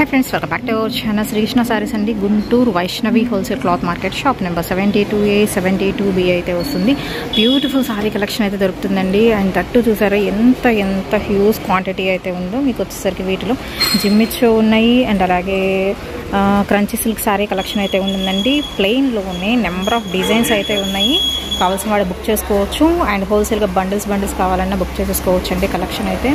Hi friends, welcome back to our channel Sri Krishna Sarees and Guntur Vaishnavi Wholesale Cloth Market shop number 72A 72B అయితే వస్తుంది. Beautiful sorry collection అయితే దొరుకుతుందండి. And that చూసారా ఎంత huge quantity అయితే ఉందో. మీకు వచ్చేసరికి వీటిలో జిమ్మిచ్చో ఉన్నాయి అండ్ అలాగే క్రంచీ సిల్క్ సారీ కలెక్షన్ అయితే ఉందండి. ప్లెయిన్లోనే నెంబర్ ఆఫ్ డిజైన్స్ అయితే ఉన్నాయి. కావాల్సిన వాడు బుక్ చేసుకోవచ్చు. అండ్ హోల్సేల్గా బండిల్స్ కావాలన్నా బుక్ చేసుకోవచ్చు అండి. కలెక్షన్ అయితే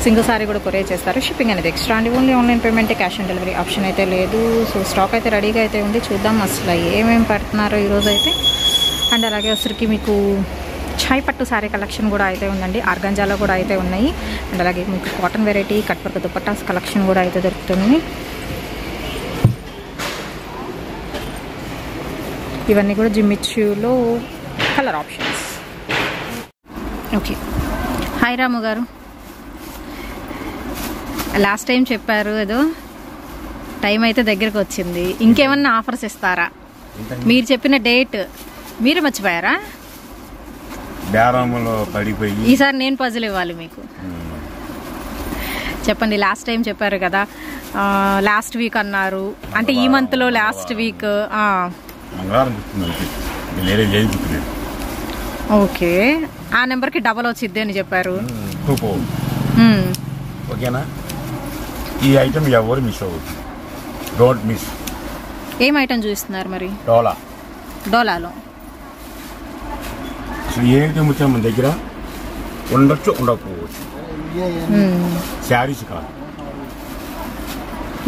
సింగిల్ సారీ కూడా కొరియర్ చేస్తారు. షిప్పింగ్ అనేది ఎక్స్ట్రా అండి. Only online payment, cash on delivery option అయితే లేదు. సో స్టాక్ అయితే రెడీగా అయితే ఉంది. చూద్దాం అసలు ఏమేమి పెడుతున్నారో ఈరోజు అయితే. అండ్ అలాగే అసలుకి మీకు ఛాయ్ పట్టు సారీ కలెక్షన్ కూడా అయితే ఉందండి. ఆర్గంజాలో కూడా అయితే ఉన్నాయి. అండ్ అలాగే మీకు cotton variety cut work dupattas collection కూడా అయితే దొరుకుతుంది. ఇవన్నీ కూడా జిమ్మిచ్యూలో కలర్ ఆప్షన్స్. ఓకే, హాయ్ రాము గారు. లాస్ట్ టైం చెప్పారు ఏదో టైం అయితే దగ్గరకు వచ్చింది. ఇంకేమన్నా ఆఫర్స్ ఇస్తారా? మీరు చెప్పిన డేట్ మీరే మర్చిపోయారా? ఈసారి నేను పజిల్ ఇవ్వాలి మీకు. చెప్పండి, లాస్ట్ టైం చెప్పారు కదా, లాస్ట్ వీక్ అన్నారు. అంటే ఈ మంత్ లో లాస్ట్ వీక్. ఓకే, ఆ నెంబర్కి డబల్ వచ్చిద్ది అని చెప్పారు. ఓకేనా? ఈ ఐటమ్ ఎవరు మిస్ అవ్వదు. Don't miss. ఏం ఐటమ్ చూస్తున్నారు మరి? డోలాలో అసలు ఏ ఐటమ్ వచ్చా మన దగ్గర ఉండొచ్చు, ఉండకపోవచ్చు. శారీస్ కాదు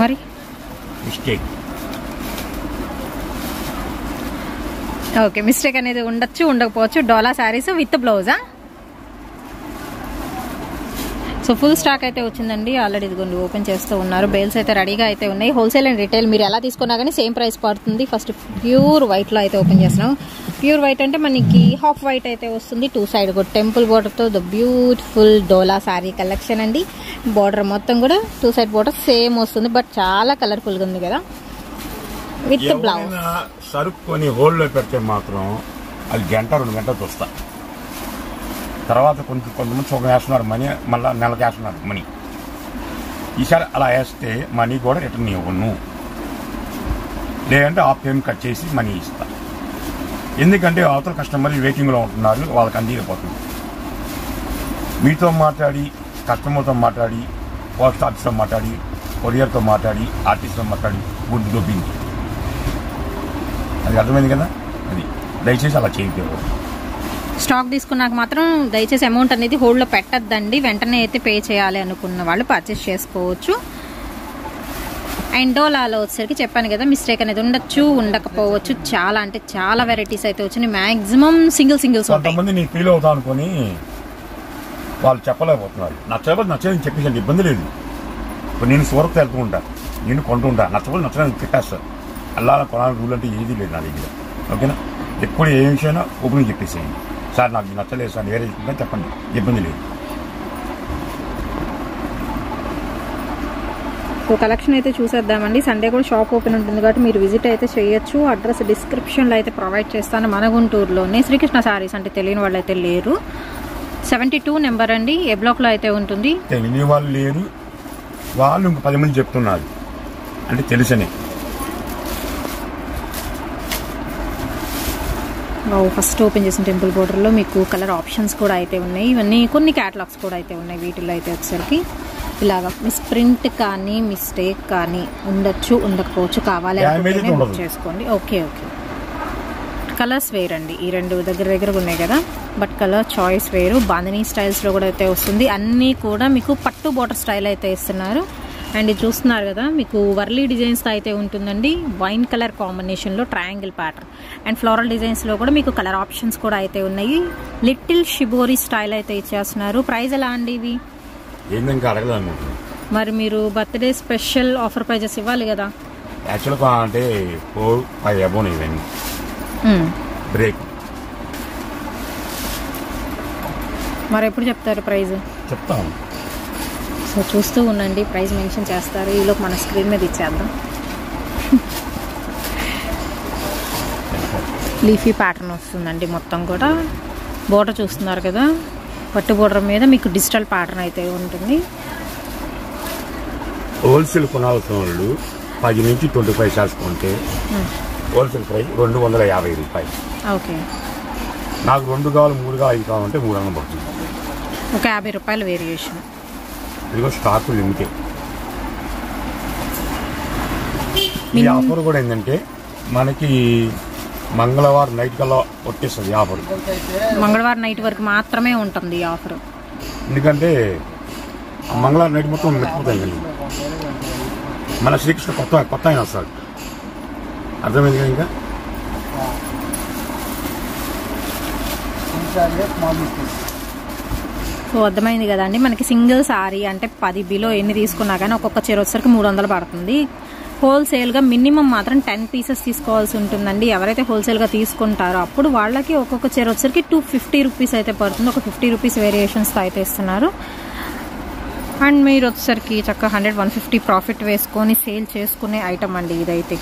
మరి. మిస్టేక్. ఓకే, మిస్టేక్ అనేది ఉండొచ్చు, ఉండకపోవచ్చు. డోలా శారీస్ విత్ బ్లౌజా? సో ఫుల్ స్టాక్ అయితే వచ్చిందండి. ఆల్రెడీ ఇదిగోండి ఓపెన్ చేస్తూ ఉన్నారు. బేల్స్ అయితే రెడీగా అయితే ఉన్నాయి. హోల్సేల్ అండ్ రిటైల్ మీరు ఎలా తీసుకున్నా కానీ సేమ్ ప్రైస్ పడుతుంది. ఫస్ట్ ప్యూర్ వైట్లో అయితే ఓపెన్ చేస్తున్నాం. ప్యూర్ వైట్ అంటే మనకి హాఫ్ వైట్ అయితే వస్తుంది. టూ సైడ్ కూడా టెంపుల్ బోర్డర్తో the beautiful Dola sari collection అండి. బోర్డర్ మొత్తం కూడా టూ సైడ్ బోర్డర్ సేమ్ వస్తుంది. బట్ చాలా కలర్ఫుల్గా ఉంది కదా. With blouse. సరుక్కొని హోల్లో పెడితే మాత్రం అది గంట 2 గంటలు చూస్తా. తర్వాత కొంతమంది సుఖం వేస్తున్నారు మనీ, మళ్ళీ నెలకి వేస్తున్నారు మనీ. ఈసారి అలా వేస్తే మనీ కూడా రిటర్న్ ఇవ్వను, లేదంటే ఆ పేమెంట్ కట్ చేసి మనీ ఇస్తా. ఎందుకంటే అవతల కస్టమర్లు వెయిటింగ్లో ఉంటున్నారు, వాళ్ళకి అందిపోతుంది. మీతో మాట్లాడి, కస్టమర్తో మాట్లాడి, పోస్ట్ ఆఫీస్తో మాట్లాడి, కొరియర్తో మాట్లాడి, ఆర్టిస్ట్తో మాట్లాడి గుడ్డు దొబ్బింది. అది అర్థమైంది కదా. అది దయచేసి అలా చేయకూడదు. స్టాక్ తీసుకున్నాక మాత్రం దయచేసి అమౌంట్ అనేది హోల్డ్లో పెట్టద్దండి. వెంటనే అయితే పే చేయాలి అనుకున్న వాళ్ళు పర్చేస్ చేసుకోవచ్చు. అండ్ డోలాలో వచ్చేసరికి చెప్పాను కదా, మిస్టేక్ అనేది ఉండొచ్చు, ఉండకపోవచ్చు. చాలా అంటే చాలా వెరైటీస్ అయితే వచ్చినాయి. మాక్సిమం సింగిల్స్ కొంతమంది నేను ఫీల్ అవుతా అనుకుని వాళ్ళు చెప్పలేకపోతున్నారు. నచ్చదని చెప్పేసి ఇబ్బంది లేదు. ఇప్పుడు నేను సూరత్ వెళ్తూ ఉంటా, నేను కొంటుంటా. నచ్చదని చెప్పేస్తా. అలా కొనాలని రూల్ అంటే ఏది లేదు నా దగ్గర. ఓకేనా? ఎప్పుడు ఏ విషయమైనా ఓపెన్ చెప్పేసేయండి. సార్ నాకు నచ్చలేదు సార్, వేరే చెప్పండి, ఇబ్బంది లేదు. సో కలెక్షన్ అయితే చూసేద్దామండి. సండే కూడా షాప్ ఓపెన్ ఉంటుంది కాబట్టి మీరు విజిట్ అయితే చేయొచ్చు. అడ్రస్ డిస్క్రిప్షన్లో అయితే ప్రొవైడ్ చేస్తాను. మన గుంటూరులోనే శ్రీకృష్ణ సారీస్ అంటే తెలియని వాళ్ళు అయితే లేరు. 72 నెంబర్ అండి. ఏ బ్లాక్లో అయితే ఉంటుంది. తెలియని వాళ్ళు లేరు, వాళ్ళు ఇంకో 10 మంది చెప్తున్నారు అంటే తెలుసనే. ఫస్ట్ ఓపెన్ చేసిన టెంపుల్ బోర్డర్లో మీకు కలర్ ఆప్షన్స్ కూడా అయితే ఉన్నాయి. ఇవన్నీ కొన్ని క్యాటలాగ్స్ కూడా అయితే ఉన్నాయి. వీటిల్లో అయితే వచ్చేసరికి ఇలాగా మిస్ప్రింట్ కానీ మిస్టేక్ కానీ ఉండొచ్చు, ఉండకపోవచ్చు. కావాలి అనుకుంటేనే బుక్ చేసుకోండి. ఓకే, కలర్స్ వేరు అండి. ఈ రెండు దగ్గర ఉన్నాయి కదా, బట్ కలర్ చాయిస్ వేరు. బాందినీ స్టైల్స్లో కూడా అయితే వస్తుంది. అన్నీ కూడా మీకు పట్టు బోర్డర్ స్టైల్ అయితే ఇస్తున్నారు. అండ్ ఇది చూస్తున్నారు కదా, మీకు వర్లీ డిజైన్స్ అయితే ఉంటుందండి. వైన్ కలర్ కాంబినేషన్లో ట్రయాంగిల్ ప్యాటర్న్ అండ్ ఫ్లోరల్ డిజైన్స్లో కూడా మీకు కలర్ ఆప్షన్స్ కూడా అయితే ఉన్నాయి. లిటిల్ షిబోరీ స్టైల్ అయితే ఇచ్చేస్తున్నారు. ప్రైస్ ఎలా అండి ఇవి? మరి మీరు బర్త్డే స్పెషల్ ఆఫర్ ప్రైజెస్ ఇవ్వాలి కదా. యాక్చువల్గా అంటే 4-5 అబోవ్ ఇవన్నీ బ్రేక్. మరి ఎప్పుడు చెప్తారు ప్రైజ్? చెప్తాను. సో చూస్తూ ఉండండి, ప్రైస్ మెన్షన్ చేస్తారు. ఈలోపు మన స్క్రీన్ మీద ఇచ్చేద్దాం. లీఫీ ప్యాటర్న్ వస్తుందండి మొత్తం కూడా. బోర్డర్ చూస్తున్నారు కదా, పట్టు బోర్డర్ మీద మీకు డిజిటల్ ప్యాటర్న్ అయితే ఉంటుంది. హోల్సేల్ కొనాల్సిన వాళ్ళు 10 నుంచి 25 శారీస్ కొంటే హోల్సేల్ ప్రైస్ 250 రూపాయలు. ఓకే, నాకు 2 కావాలి, 3 కావాలి, 5 కావాలంటే 300 పడుతుంది. ఒక 50 రూపాయలు వేరియేషన్. ఇదిగో స్టాక్ లిమిటెడ్. ఈ ఆఫర్ కూడా ఏంటంటే మనకి మంగళవారం నైట్ కల్లా వచ్చేస్తుంది ఆఫర్. మంగళవారం నైట్ వరకు మాత్రమే ఉంటుంది ఈ ఆఫర్. ఎందుకంటే మంగళవారం నైట్ మొత్తం మెచ్చిపోతాయి. మన శ్రీకృష్ణ కొత్త ఆయన వస్తాడు. అర్థమైంది కదా? ఇంకా సో అర్థమైంది కదండి. మనకి సింగిల్ సారీ అంటే 10 బిలో ఎన్ని తీసుకున్నా కానీ ఒక్కొక్క చీర వచ్చేసరికి 300 పడుతుంది. హోల్సేల్గా మినిమం మాత్రం 10 పీసెస్ తీసుకోవాల్సి ఉంటుందండి. ఎవరైతే హోల్సేల్గా తీసుకుంటారో అప్పుడు వాళ్ళకి ఒక్కొక్క చీర వచ్చేసరికి 250 రూపీస్ అయితే పడుతుంది. ఒక 50 రూపీస్ వేరియేషన్స్తో అయితే ఇస్తున్నారు. అండ్ మీరు వచ్చేసరికి చక్కగా 100-150 ప్రాఫిట్ వేసుకొని సేల్ చేసుకునే ఐటమ్ అండి ఇదైతే.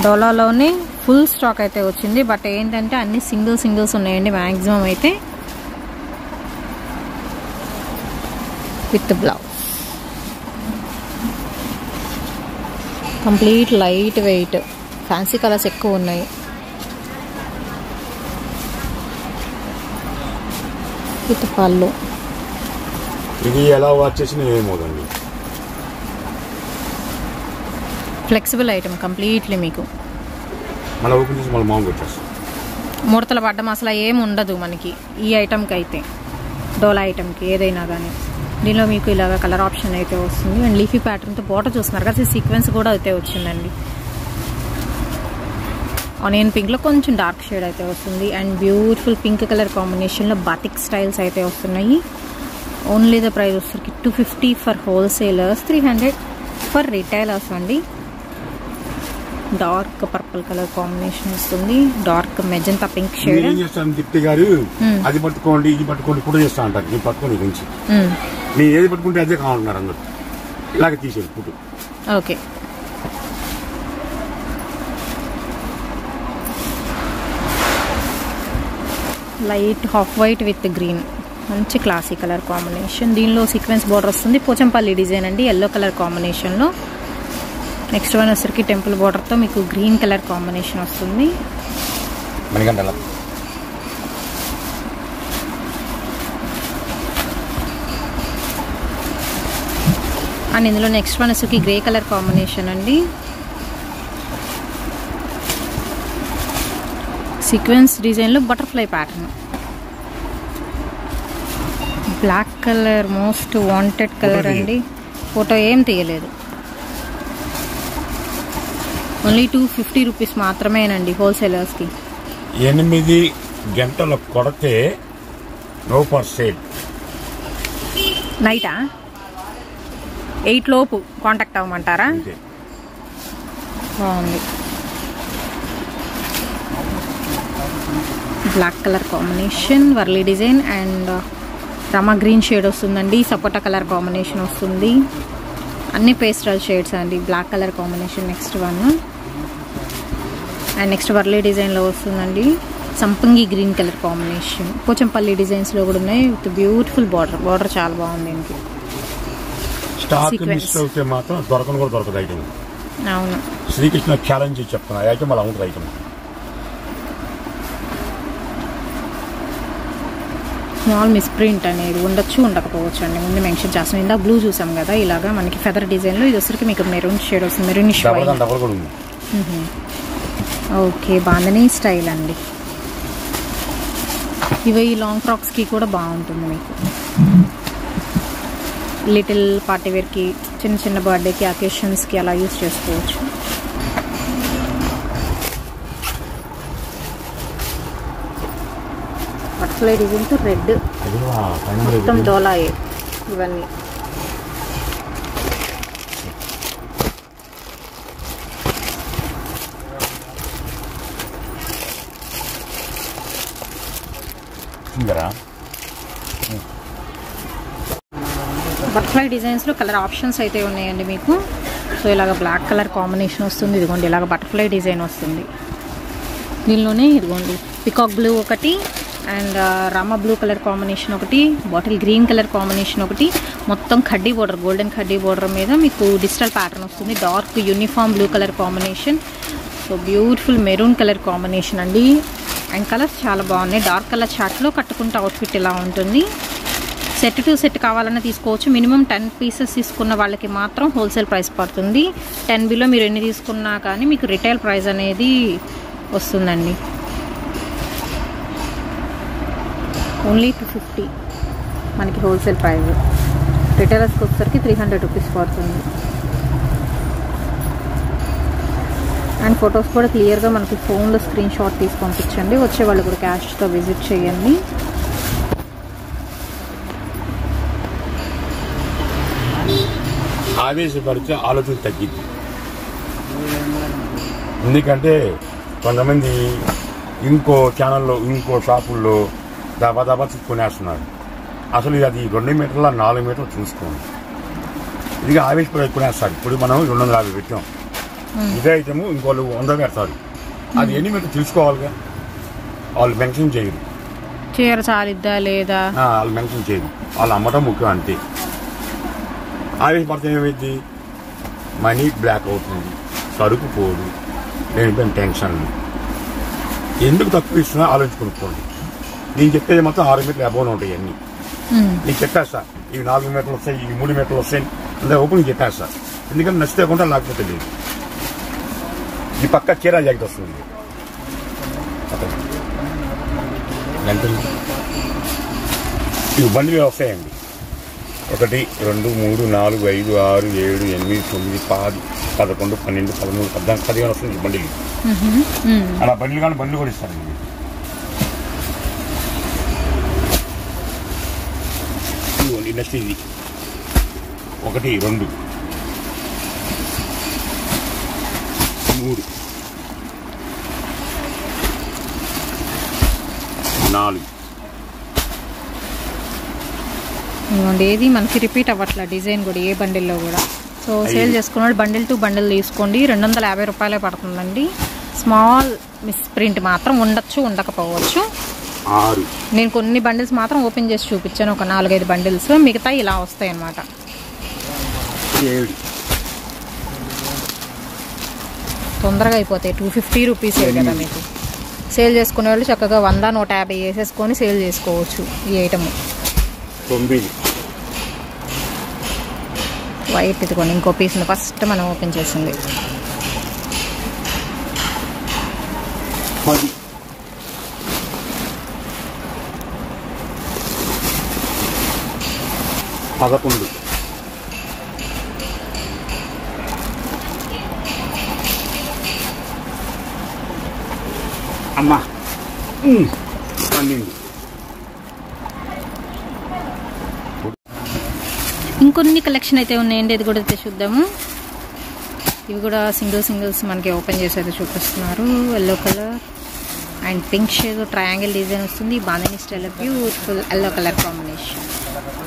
డోలాలోనే ఫుల్ స్టాక్ అయితే వచ్చింది. బట్ ఏంటంటే అన్ని సింగిల్స్ ఉన్నాయండి మ్యాక్సిమం అయితే. With blouse complete light weight, fancy colours ఎక్కువ ఉన్నాయి. విత్ పళ్ళు. ఇది ఎలా వాచ్ చేసినా ఏమవుతుంది. Flexible item completely. మీకు మళ్ళీ ఓపెన్ చేసి మళ్ళీ మామూలుగా వచ్చేస్తాం. ముడతల పడ్డం అసలు ఏమి ఉండదు మనకి ఈ ఐటమ్కి అయితే, డోలా ఐటమ్కి ఏదైనా కానీ. దీనిలో మీకు ఇలాగ కలర్ ఆప్షన్ అయితే వస్తుంది. అండ్ లీఫీ ప్యాటర్న్తో బోర్డర్ చూస్తున్నారు కదా, సీక్వెన్స్ కూడా అయితే వచ్చిందండి. ఆనియన్ పింక్లో కొంచెం డార్క్ షేడ్ అయితే వస్తుంది. అండ్ బ్యూటిఫుల్ పింక్ కలర్ కాంబినేషన్లో బాటిక్ స్టైల్స్ అయితే వస్తున్నాయి. ఓన్లీ ద ప్రైస్ వచ్చేసరికి 250 ఫర్ హోల్సేలర్స్, 300 ఫర్ రిటైలర్స్ అండి. డార్క్ పర్పుల్ కలర్ కాంబినేషన్ వస్తుంది. Dark magenta pink shade. ఏం చేస్తాను దిప్తి గారు, అది పట్టుకోండి ఇది పట్టుకోండి కూడా చేస్తా అంటారు. నేను పట్టుకోండి గురించి నేను ఏది పట్టుకుంటే అదే కావాలంటున్నారు అందరు. ఇలాగే తీసేది food. Okay, light half white with green, మంచి క్లాసీ కలర్ కాంబినేషన్. దీనిలో సీక్వెన్స్ బార్డర్ వస్తుంది. పోచంపల్లి డిజైన్ అండి, ఎల్లో కలర్ కాంబినేషన్లో. నెక్స్ట్ వన్ వచ్చరికి టెంపుల్ బార్డర్తో మీకు గ్రీన్ కలర్ కాంబినేషన్ వస్తుంది. అండ్ ఇందులో నెక్స్ట్ వన్ వచ్చరికి గ్రే కలర్ కాంబినేషన్ అండి. సీక్వెన్స్ డిజైన్లో butterfly pattern. Black colour most wanted colour అండి. ఫోటో ఏం తీయలేదు. ఓన్లీ 250 రూపీస్ మాత్రమేనండి హోల్సేలర్స్కి. 8 గంటలు కొడితే నో ఫర్ సేల్. నైటా 8 లోపు కాంటాక్ట్ అవ్వమంటారా? బాగుంది. Black colour combination, Warli design and Rama green shade వస్తుందండి. సపోటా కలర్ కాంబినేషన్ వస్తుంది. అన్ని పేస్టల్ షేడ్స్ అండి. Black colour combination next one. And next Warli డిజైన్లో వస్తుందండి. సంపంగి గ్రీన్ కలర్ కాంబినేషన్. పోచంపల్లి డిజైన్స్లో కూడా ఉన్నాయి విత్ బ్యూటిఫుల్ బార్డర్. బార్డర్ చాలా బాగుంది దీనికి. స్టాక్ మిస్ అవుతే మాత్రం దొరకను కూడా దొరకదు ఐటమ్. అవును, శ్రీకృష్ణ ఛాలెంజ్ చెప్తున్నా. ఐటమ్ అలా ఉంటుంది ఐటమ్. స్మాల్ మిస్ ప్రింట్ అనేది ఉండొచ్చు, ఉండకపోవచ్చు అండి. ముందు మెన్షన్ చేస్తాం. ఇందా బ్లూ చూసాం కదా, ఇలాగా మనకి ఫెదర్ డిజైన్లో. ఇది వచ్చరికి మీకు మెరూన్ షేడ్ వస్తుంది. Maroonish white. Okay, bandhani style అండి. ఇవి ఈ లాంగ్ ఫ్రాక్స్కి కూడా బాగుంటుంది మీకు. లిటిల్ పార్టీ వేర్కి, చిన్న చిన్న బర్త్డేకి, అకేషన్స్కి అలా యూస్ చేసుకోవచ్చు. బటర్ఫ్లై డిజైన్తో రెడ్ మొత్తం డోలాయే ఇవన్నీ. బటర్ఫ్లై డిజైన్స్లో కలర్ ఆప్షన్స్ అయితే ఉన్నాయండి మీకు. సో ఇలాగ బ్లాక్ కలర్ కాంబినేషన్ వస్తుంది. ఇదిగోండి ఇలాగ బటర్ఫ్లై డిజైన్ వస్తుంది. దీనిలోనే ఇదిగోండి పికాక్ బ్లూ ఒకటి, and Rama blue colour combination ఒకటి, బాటిల్ గ్రీన్ కలర్ కాంబినేషన్ ఒకటి, మొత్తం కడ్డీ బోర్డర్, గోల్డెన్ కడ్డీ బోర్డర్ మీద మీకు డిజిటల్ ప్యాటర్న్ వస్తుంది. Dark uniform blue colour combination. So beautiful maroon colour combination అండి. అండ్ కలర్స్ చాలా బాగున్నాయి. డార్క్ కలర్ చార్ట్లో కట్టుకుంటే అవుట్ఫిట్ ఇలా ఉంటుంది. సెట్ టు సెట్ కావాలన్నా తీసుకోవచ్చు. మినిమం 10 పీసెస్ తీసుకున్న వాళ్ళకి మాత్రం హోల్సేల్ ప్రైస్ పడుతుంది. 10 బిలో మీరు ఎన్ని తీసుకున్నా కానీ మీకు రిటైల్ ప్రైస్ అనేది వస్తుందండి. ఓన్లీ 250 మనకి హోల్సేల్ ప్రైస్. రిటైలర్స్కి వచ్చేసరికి 300 రూపీస్ పడుతుంది. అండ్ ఫొటోస్ కూడా క్లియర్గా మనకి ఫోన్లో స్క్రీన్ షాట్ తీసి పంపించండి. వచ్చే వాళ్ళు కూడా క్యాష్తో విజిట్ చేయండి. ఆవేశపడితే ఆలోచన తగ్గిద్ది. ఎందుకంటే కొంతమంది ఇంకో ఛానల్లో ఇంకో షాపుల్లో దబా కొనేస్తున్నారు. అసలు అది 2 మీటర్ల 4 మీటర్లు చూసుకోండి. ఇది ఆవేశపడి కొనేస్తారు. ఇప్పుడు మనం 250 పెట్టాం, ఇదే ఐటమ్ ఇంకోళ్ళు 100 పెడతారు. అది ఎన్ని మీటర్ తెలుసుకోవాలిగా. వాళ్ళు మెన్షన్ చేయరు, చీర చాలిద్దా లేదా వాళ్ళు మెన్షన్ చేయరు. వాళ్ళు అమ్మటం ముఖ్యం అంతే. ఆవేశపడితే ఏమైంది, మనీ బ్లాక్ అవుతుంది, సరుకు పోదు, లేనిపోయిన టెన్షన్లు. ఎందుకు తక్కువ ఇస్తున్నా ఆలోచించుకోండి. నేను చెప్పేది మొత్తం 6 మీటర్లు అబోన్ ఉంటాయి అన్నీ. నేను చెప్పేస్తా ఇవి 4 మీటర్లు వస్తాయి, ఇవి 3 మీటర్లు వస్తాయి, అందరూ ఓపెన్ చెప్పేస్తా. ఎందుకంటే నచ్చితే కొంటే లేకపోతే లేదు. ఈ పక్క చీర జాకెట్ వస్తుంది. ఇవి బండిలు వస్తాయండి. 1 2 3 4 5 6 7 8 9 10 11 12 13 14 15 వస్తుంది బండిలు. అలా బండ్లు కానీ బండ్లు కూడా ఇస్తారండి. నెక్స్ట్ ఇది 1 2 3 4 ఏది మనకి రిపీట్ అవ్వట్లా డిజైన్ కూడా ఏ బండిల్లో కూడా. సో సేల్ చేసుకున్నాడు బండిల్ టు బండిల్ తీసుకోండి. 250 రూపాయలే పడుతుందండి. స్మాల్ మిస్ ప్రింట్ మాత్రం ఉండొచ్చు, ఉండకపోవచ్చు. నేను కొన్ని బండిల్స్ మాత్రం ఓపెన్ చేసి చూపించాను, ఒక 4-5 బండిల్స్. మిగతా ఇలా వస్తాయి అన్నమాట. తొందరగా అయిపోతాయి. 250 రూపీసే కదా మీకు. సేల్ చేసుకునే వాళ్ళు చక్కగా 100 150 వేసేసుకొని సేల్ చేసుకోవచ్చు ఈ ఐటమ్. వైట్ ఇదిగోండి ఇంకో పీస్ని ఫస్ట్ మనం ఓపెన్ చేసింది. 11 అమ్మా 12. ఇంకొన్ని కలెక్షన్ అయితే ఉన్నాయండి, ఇది కూడా అయితే చూద్దాము. ఇవి కూడా సింగిల్స్ మనకి ఓపెన్ చేసేది చూపిస్తున్నారు. Yellow colour and pink shade triangle design వస్తుంది. Bandhani style beautiful yellow colour combination.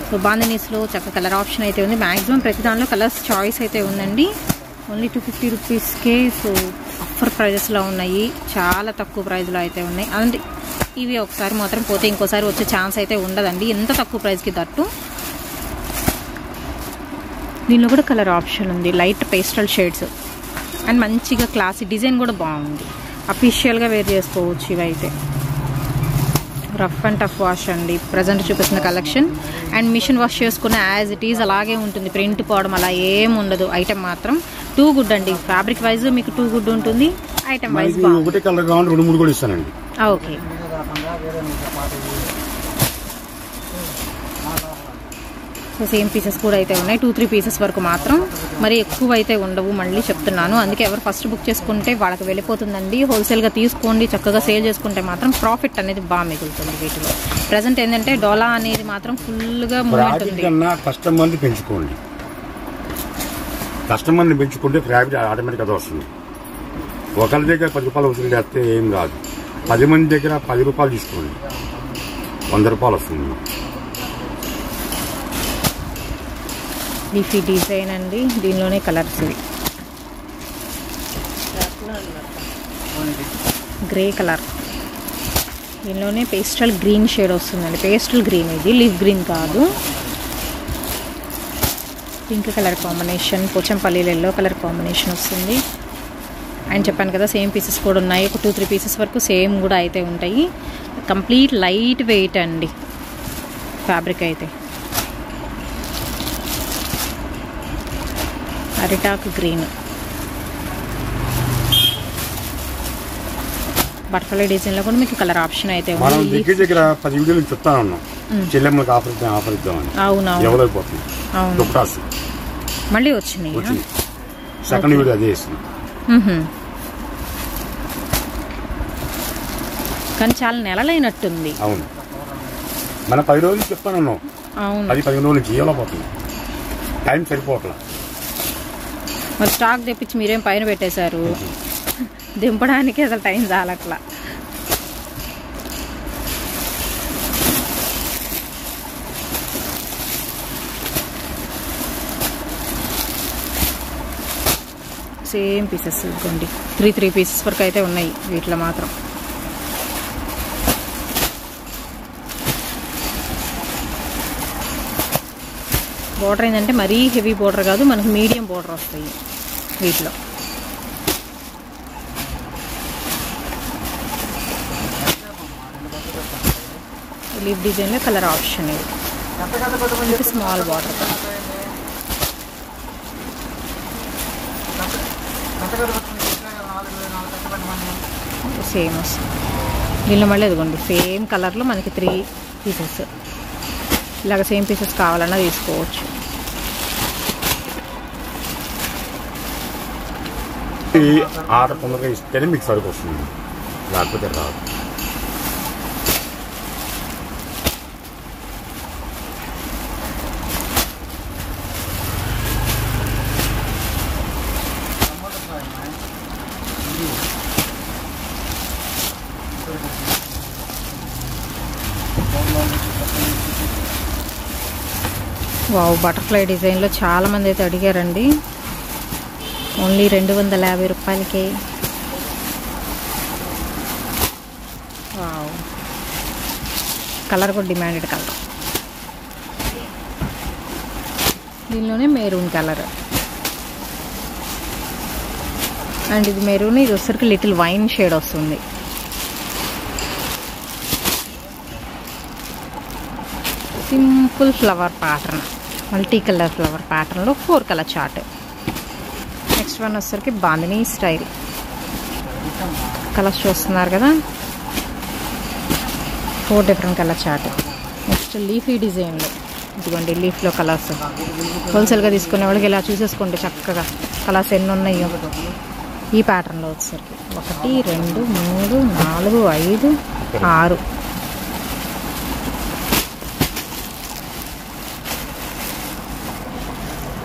So బాందినీస్లో చక్క కలర్ ఆప్షన్ అయితే ఉంది. మ్యాక్సిమం ప్రతి దానిలో కలర్స్ చాయిస్ అయితే ఉందండి. ఓన్లీ 250 రూపీస్కే. సో ఆఫర్ ప్రైజెస్లో ఉన్నాయి, చాలా తక్కువ ప్రైజ్లో అయితే ఉన్నాయి. అండ్ ఇవి ఒకసారి మాత్రం పోతే ఇంకోసారి వచ్చే ఛాన్స్ అయితే ఉండదండి, ఎంత తక్కువ ప్రైస్కి తట్టు. దీనిలో కూడా కలర్ ఆప్షన్ ఉంది, లైట్ పేస్టల్ షేడ్స్ అండ్ మంచిగా క్లాసీ డిజైన్ కూడా బాగుంది. అఫీషియల్గా వేర్ చేసుకోవచ్చు. ఇవైతే రఫ్ అండ్ టఫ్ వాష్ అండి ప్రజెంట్ చూపిస్తున్న కలెక్షన్. అండ్ మిషన్ వాష్ చేసుకున్న యాజ్ ఇట్ ఈజ్ అలాగే ఉంటుంది, ప్రింట్ పోవడం అలా ఏం ఉండదు. ఐటమ్ మాత్రం టూ గుడ్ అండి. ఫ్యాబ్రిక్ వైజ్ మీకు టూ గుడ్ ఉంటుంది, ఐటమ్ వైజ్ ఒకటే కలర్ కావాలి 2 3 కూడా ఇస్తానండి. ఓకే. సో సేమ్ పీసెస్ కూడా అయితే ఉన్నాయి, 2-3 పీసెస్ వరకు మాత్రం, మరి ఎక్కువ అయితే ఉండవు మళ్ళీ చెప్తున్నాను. అందుకే ఎవరు ఫస్ట్ బుక్ చేసుకుంటే వాళ్ళకి వెళ్ళిపోతుందండి. హోల్సేల్గా తీసుకోండి, చక్కగా సేల్ చేసుకుంటే మాత్రం ప్రాఫిట్ అనేది బాగా మిగులుతుంది వీటిలో. ప్రజెంట్ ఏంటంటే డోలా అనేది మాత్రం ఫుల్గా మూమెంట్ ఉంది. కస్టమర్ని పెంచుకోండి, కస్టమర్ని పెంచుకుంటే ప్రాఫిట్ ఆటోమేటిక్ అది వస్తుంది. ఒకరి దగ్గర 10 రూపాయలు వసూలు చేస్తే ఏం కాదు, 10 మంది దగ్గర 10 రూపాయలు తీసుకోండి, 100 రూపాయలు వస్తుంది. లీఫీ డిజైన్ అండి, దీనిలోనే కలర్స్ ఇవి. గ్రే కలర్, దీనిలోనే పేస్టల్ గ్రీన్ షేడ్ వస్తుందండి. పేస్టల్ గ్రీన్, ఇది లీఫ్ గ్రీన్ కాదు. Pink colour combination, Pochampalli yellow colour combination వస్తుంది. అండ్ చెప్పాను కదా సేమ్ పీసెస్ కూడా ఉన్నాయి. ఒక 2-3 పీసెస్ వరకు సేమ్ కూడా అయితే ఉంటాయి. కంప్లీట్ లైట్ వెయిట్ అండి ఫ్యాబ్రిక్ అయితే. అరిటాక్ గ్రీన్, బటర్ఫ్లై డిజైన్లో కూడా మీకు కలర్ ఆప్షన్ అయితే ఉంది. మనం దగ్గర 10 వీడియోలు చెప్తా ఉన్నాం చెల్లెమ్మకి ఆఫర్ ఇద్దామని. అవునవును, ఎవరైపోతుంది మళ్ళీ వచ్చినాయి. సెకండ్ వీడియో అదే ఇస్తుంది. కానీ చాలా నెలలైనట్టుంది. అవును, మన 10 రోజులు చెప్తాను. అవును, 10-15 రోజులు నుంచి పోతుంది, టైం సరిపోవట్లా. మరి స్టాక్ తెప్పించి మీరేం పైన పెట్టేశారు, దింపడానికి అసలు టైం చాలట్లా. సేమ్ పీసెస్ ఇదిగోండి, 3 పీసెస్ వరకు అయితే ఉన్నాయి వీటిలో మాత్రం. బోర్డర్ ఏంటంటే మరీ హెవీ బోర్డర్ కాదు, మనకు మీడియం బోర్డర్ వస్తాయి వీటిలో. లీఫ్ డిజైన్లో కలర్ ఆప్షన్ ఇది స్మాల్ బార్డర్. సేమ్ వస్తుంది దీనిలో. మళ్ళీ ఇదిగోండి సేమ్ కలర్లో మనకి 3 పీసెస్. ఇలాగ సేమ్ పీసెస్ కావాలన్నా తీసుకోవచ్చు. ఆర్డర్ తొందరగా ఇస్తేనే మీకు సరుకు వస్తుంది, లేకపోతే రాదు. వావ్, బటర్ఫ్లై డిజైన్లో చాలామంది అయితే అడిగారండి. ఓన్లీ 250 రూపాయలకే. వావ్, కలర్ కూడా డిమాండెడ్ కలర్. దీనిలోనే మెరూన్ కలర్. అండ్ ఇది మెరూన్, ఇది వచ్చరికి లిటిల్ వైన్ షేడ్ వస్తుంది. Simple flower pattern, multi colour flower ప్యాటర్న్లో 4 కలర్ చార్ట్. నెక్స్ట్ వన్ వచ్చేసరికి బాందినీ స్టైల్ కలర్స్ చూస్తున్నారు కదా, 4 different colour chart. Next leafy డిజైన్లో ఇదిగోండి, లీఫ్లో కలర్స్. హోల్సేల్గా తీసుకునే వాళ్ళకి ఇలా చూసేసుకోండి చక్కగా కలర్స్ ఎన్ని ఉన్నాయో. ఈ ప్యాటర్న్లో వచ్చేసరికి 1, 2, 3, 4, 5, 6.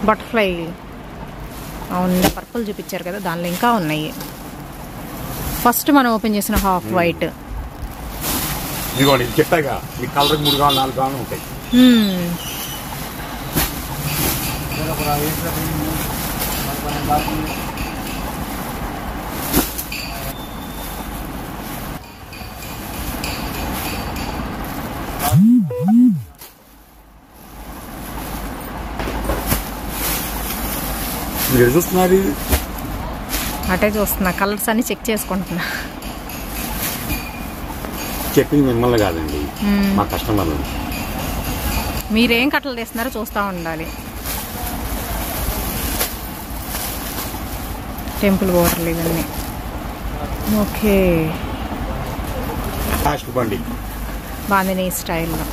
బటర్ఫ్లై అవును, పర్పుల్ చూపించారు కదా, దానిలో ఇంకా ఉన్నాయి. ఫస్ట్ మనం ఓపెన్ చేసిన హాఫ్ వైట్. ఇదిగోండి చెప్పాగా మీ కలర్ 3 కావాలి 4 కావాలి ఉంటాయి. మీరు చూస్తున్నారు, అటే చూస్తున్నా, కలర్స్ అన్ని చెక్ చేసుకుంటున్నా. చెప్పింది మిమ్మల్ని కాదండి, మా కస్టమర్లు. మీరేం కట్టలు తీస్తున్నారో చూస్తూ ఉండాలి. టెంపుల్ బోర్డర్లు ఇవన్నీ. ఓకే, బండి బాందినీ స్టైల్లో.